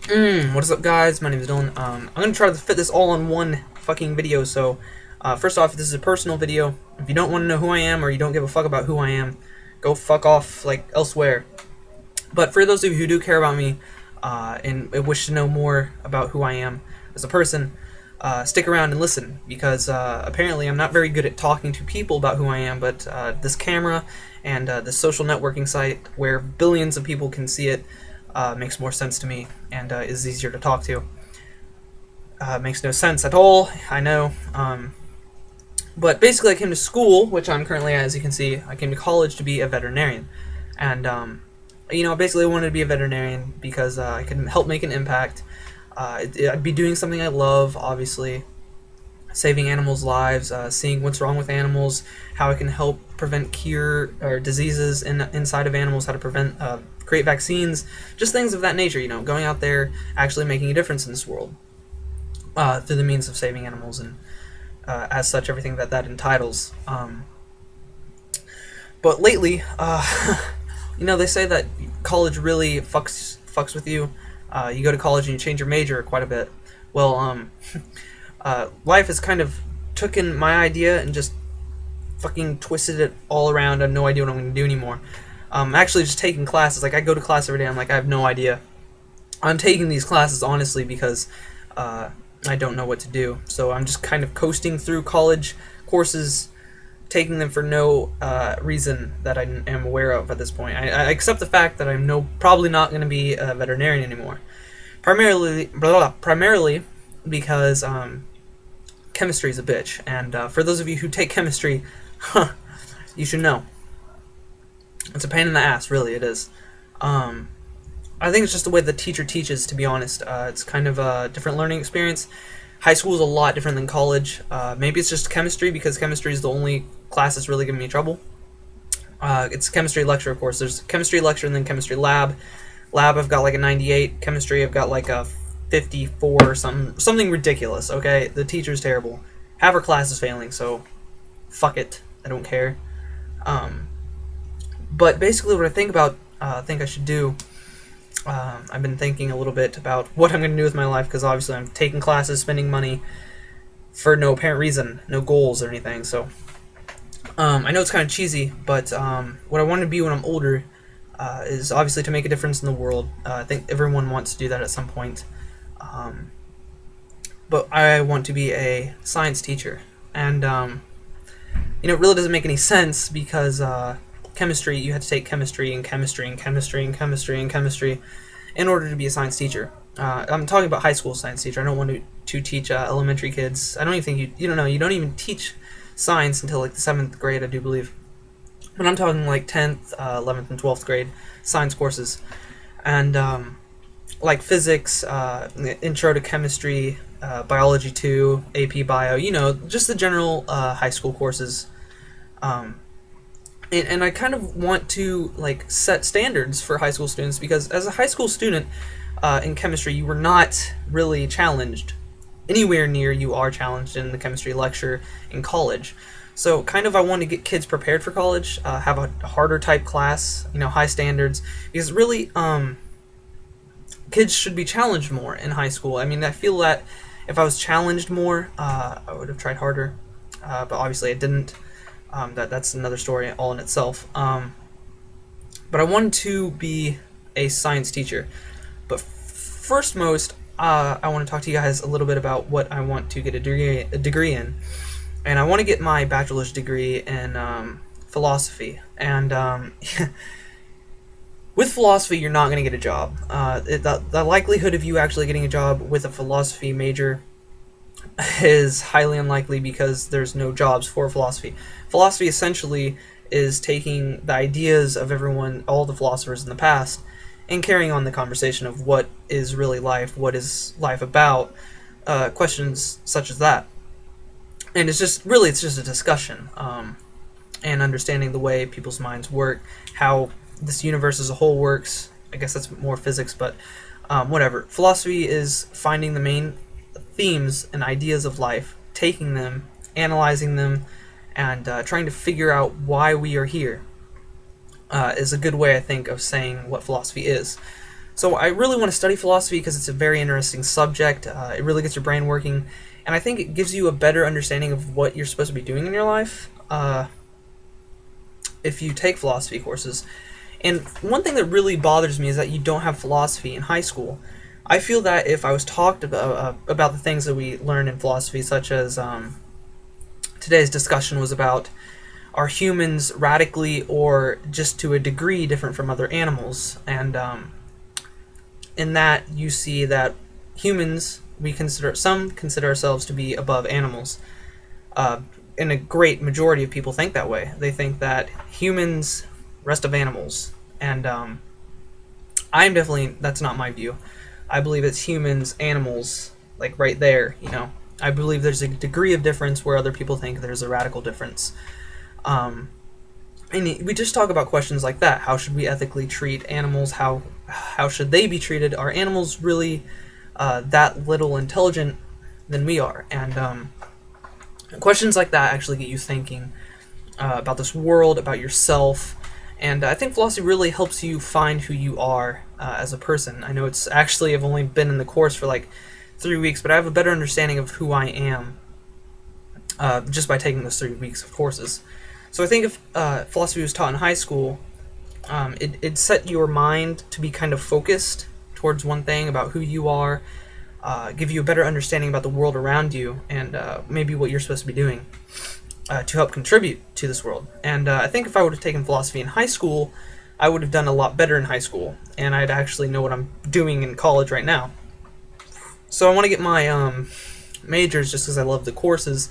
What is up, guys? My name is Dylan. I'm gonna try to fit this all in one fucking video. So, first off, this is a personal video. If you don't want to know who I am or you don't give a fuck about who I am, go fuck off like elsewhere. But for those of you who do care about me and wish to know more about who I am as a person, stick around and listen because apparently I'm not very good at talking to people about who I am. But this camera and this social networking site where billions of people can see it makes more sense to me and is easier to talk to. Makes no sense at all, I know. But basically, I came to school, which I'm currently at, as you can see. I came to college to be a veterinarian. And, basically, I wanted to be a veterinarian because I could help make an impact. I'd be doing something I love, obviously. Saving animals' lives, seeing what's wrong with animals, how I can help prevent cure or diseases inside of animals, how to prevent create vaccines, just things of that nature. Going out there, actually making a difference in this world through the means of saving animals and as such everything that entitles. But lately, they say that college really fucks with you. You go to college and you change your major quite a bit. Well, life has kind of taken my idea and just fucking twisted it all around. I have no idea what I'm going to do anymore. I'm actually just taking classes. Like, I go to class every day. I'm like, I have no idea. I'm taking these classes honestly because I don't know what to do. So I'm just kind of coasting through college courses, taking them for no reason that I am aware of at this point. I accept the fact that I'm probably not going to be a veterinarian anymore. Primarily because chemistry is a bitch. And for those of you who take chemistry, you should know. It's a pain in the ass, really, it is. I think it's just the way the teacher teaches, to be honest. It's kind of a different learning experience. High school is a lot different than college. Maybe it's just chemistry, because chemistry is the only class that's really giving me trouble. It's chemistry lecture, of course. There's chemistry lecture and then chemistry lab. Lab, I've got like a 98. Chemistry, I've got like a 54 or something ridiculous, okay? The teacher's terrible. Half her class is failing, so fuck it. I don't care. But basically what I think I should do, I've been thinking a little bit about what I'm going to do with my life, because obviously I'm taking classes, spending money for no apparent reason, no goals or anything. So I know it's kind of cheesy, but what I want to be when I'm older is obviously to make a difference in the world. I think everyone wants to do that at some point. But I want to be a science teacher. And, it really doesn't make any sense because chemistry, you had to take chemistry and chemistry and chemistry and chemistry and chemistry in order to be a science teacher. I'm talking about high school science teacher. I don't want to teach elementary kids. I don't even think you don't know. You don't even teach science until like the 7th grade, I do believe. But I'm talking like 10th, 11th, and 12th grade science courses. And like physics, intro to chemistry, biology 2, AP bio, just the general high school courses. And I kind of want to like set standards for high school students, because as a high school student in chemistry, you were not really challenged anywhere near you are challenged in the chemistry lecture in college. So kind of I want to get kids prepared for college, have a harder type class, high standards, because really kids should be challenged more in high school. I mean, I feel that if I was challenged more, I would have tried harder, but obviously I didn't. That's another story all in itself. But I wanted to be a science teacher. But first most, I want to talk to you guys a little bit about what I want to get a degree in. And I want to get my bachelor's degree in philosophy. And with philosophy, you're not going to get a job. The likelihood of you actually getting a job with a philosophy major is highly unlikely, because there's no jobs for philosophy. Philosophy essentially is taking the ideas of all the philosophers in the past, and carrying on the conversation of what is really life, what is life about, questions such as that. And it's just a discussion, and understanding the way people's minds work, how this universe as a whole works. I guess that's more physics, but whatever. Philosophy is finding the main themes and ideas of life, taking them, analyzing them, and trying to figure out why we are here is a good way, I think, of saying what philosophy is. So I really want to study philosophy because it's a very interesting subject. It really gets your brain working, and I think it gives you a better understanding of what you're supposed to be doing in your life if you take philosophy courses. And one thing that really bothers me is that you don't have philosophy in high school. I feel that if I was talked about the things that we learn in philosophy, such as today's discussion was about, are humans radically or just to a degree different from other animals? And in that you see that humans, some consider ourselves to be above animals. And a great majority of people think that way. They think that humans rest of animals. And I'm definitely, that's not my view. I believe it's humans, animals, like right there, you know. I believe there's a degree of difference where other people think there's a radical difference. And we just talk about questions like that. How should we ethically treat animals? How should they be treated? Are animals really that little intelligent than we are? And questions like that actually get you thinking about this world, about yourself. And I think philosophy really helps you find who you are as a person. I know it's actually, I've only been in the course for like 3 weeks, but I have a better understanding of who I am just by taking those 3 weeks of courses. So I think if philosophy was taught in high school, it'd set your mind to be kind of focused towards one thing about who you are, give you a better understanding about the world around you, and maybe what you're supposed to be doing to help contribute to this world. And I think if I would have taken philosophy in high school, I would have done a lot better in high school, and I'd actually know what I'm doing in college right now. So I want to get my majors just because I love the courses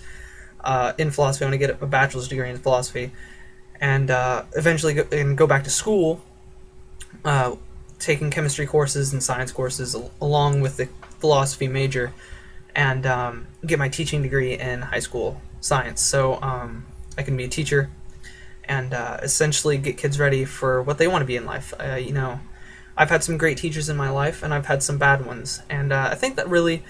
in philosophy. I want to get a bachelor's degree in philosophy, and eventually go back to school, taking chemistry courses and science courses along with the philosophy major, and get my teaching degree in high school science. So I can be a teacher and essentially get kids ready for what they want to be in life. You know, I've had some great teachers in my life, and I've had some bad ones. And I think that really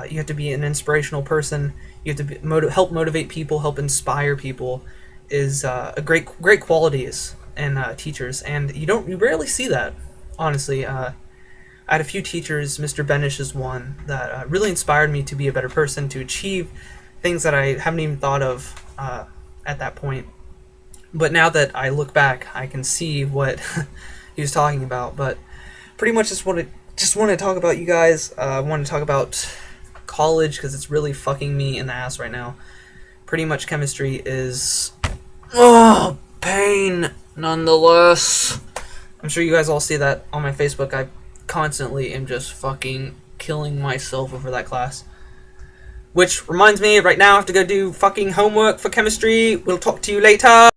you have to be an inspirational person. You have to help motivate people, help inspire people, is a great qualities in teachers. And you rarely see that, honestly. I had a few teachers. Mr. Benish is one that really inspired me to be a better person, to achieve things that I haven't even thought of at that point. But now that I look back, I can see what he was talking about. But pretty much just want to talk about you guys. I want to talk about college because it's really fucking me in the ass right now. Pretty much chemistry is pain nonetheless. I'm sure you guys all see that on my Facebook. I constantly am just fucking killing myself over that class. Which reminds me, right now I have to go do fucking homework for chemistry. We'll talk to you later.